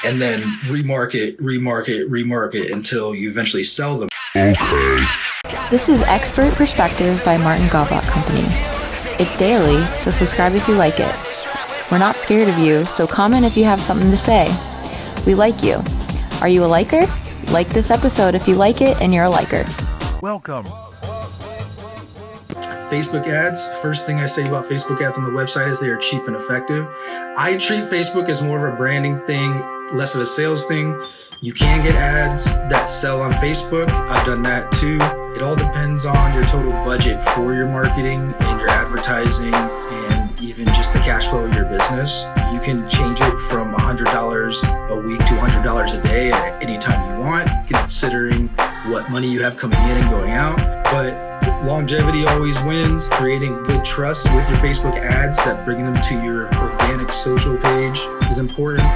and then remarket until you eventually sell them. Okay. This is Expert Perspective by Martin Goblock Company. It's daily, so subscribe if you like it. We're not scared of you, so comment if you have something to say. We like you. Are you a liker? Like this episode if you like it and you're a liker. Welcome. Facebook ads. First thing I say about Facebook ads on the website is they are cheap and effective. I treat Facebook as more of a branding thing, less of a sales thing. You can get ads that sell on Facebook. I've done that too. It all depends on your total budget for your marketing and your advertising and even just the cash flow of your business. You can change it from $100 a week to $100 a day at any time you want, considering what money you have coming in and going out. But longevity always wins. Creating good trust with your Facebook ads that bring them to your organic social page is important.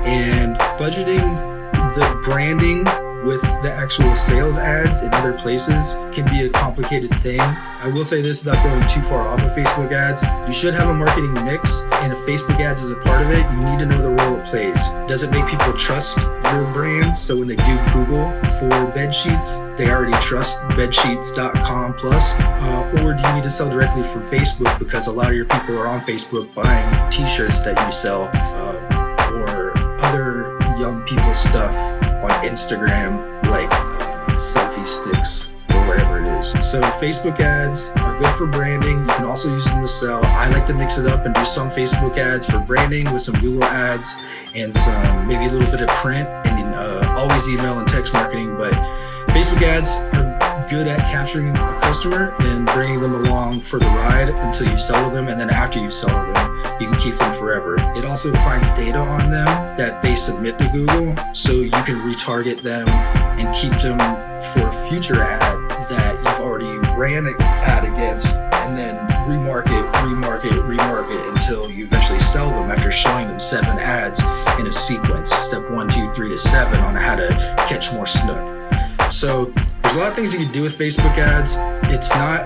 And budgeting the branding with the actual sales ads in other places can be a complicated thing. I will say this without going too far off of Facebook ads. You should have a marketing mix, and if Facebook ads is a part of it, you need to know the role it plays. Does it make people trust your brand? So when they do Google for bed sheets, they already trust bedsheets.com plus, or do you need to sell directly from Facebook because a lot of your people are on Facebook buying t-shirts that you sell, or other young people stuff on Instagram, like selfie sticks or whatever it is. So Facebook ads are good for branding. You can also use them to sell. I like to mix it up and do some Facebook ads for branding with some Google ads and some maybe a little bit of print, and always email and text marketing. But Facebook ads are good at capturing a customer and bringing them along for the ride until you sell to them, and then after you sell to them, you can keep them forever. It also finds data on them that they submit to Google, so you can retarget them and keep them for a future ad that you've already ran an ad against, and then remarket until you eventually sell them after showing them 7 ads in a sequence, step 1, 2, 3 to 7 on how to catch more snook. So there's a lot of things you can do with Facebook ads. It's not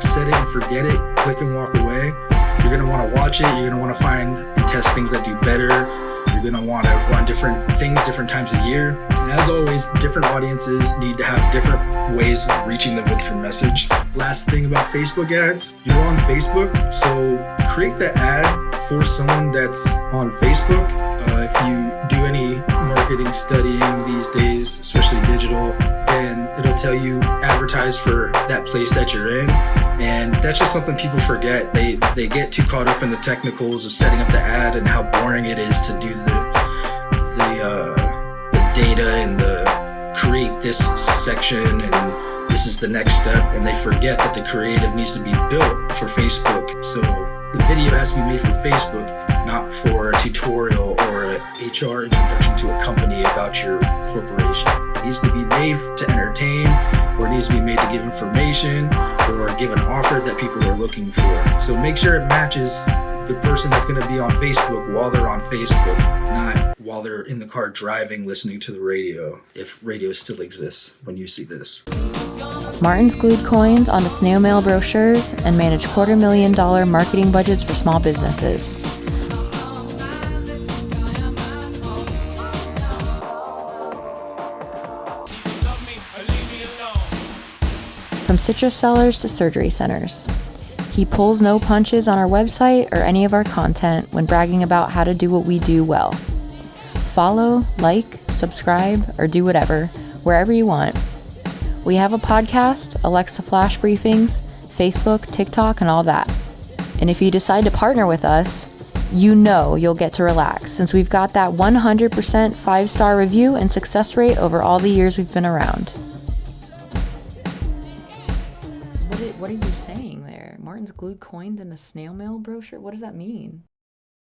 set it and forget it, click and walk away. You're going to want to watch it. You're going to want to find and test things that do better. You're going to want to run different things different times a year. And as always, different audiences need to have different ways of reaching them with your message. Last thing about Facebook ads, you're on Facebook, so create the ad for someone that's on Facebook. If you do any marketing studying these days, especially digital, then it'll tell you advertise for that place that you're in. And that's just something people forget. They get too caught up in the technicals of setting up the ad and how boring it is to do the data and the create this section and this is the next step, and they forget that the creative needs to be built for Facebook. So the video has to be made for Facebook, not for a tutorial or a HR introduction to a company about your corporation. It needs to be made to entertain, or it needs to be made to give information or give an offer that people are looking for. So make sure it matches the person that's going to be on Facebook while they're on Facebook, not while they're in the car driving listening to the radio, if radio still exists when you see this. Martin's glued coins onto snail mail brochures and managed $250,000 marketing budgets for small businesses. From citrus sellers to surgery centers. He pulls no punches on our website or any of our content when bragging about how to do what we do well. Follow, like, subscribe, or do whatever, wherever you want. We have a podcast, Alexa Flash Briefings, Facebook, TikTok, and all that. And if you decide to partner with us, you know you'll get to relax since we've got that 100% 5-star review and success rate over all the years we've been around. What are you saying there? Martin's glued coins in a snail mail brochure? What does that mean?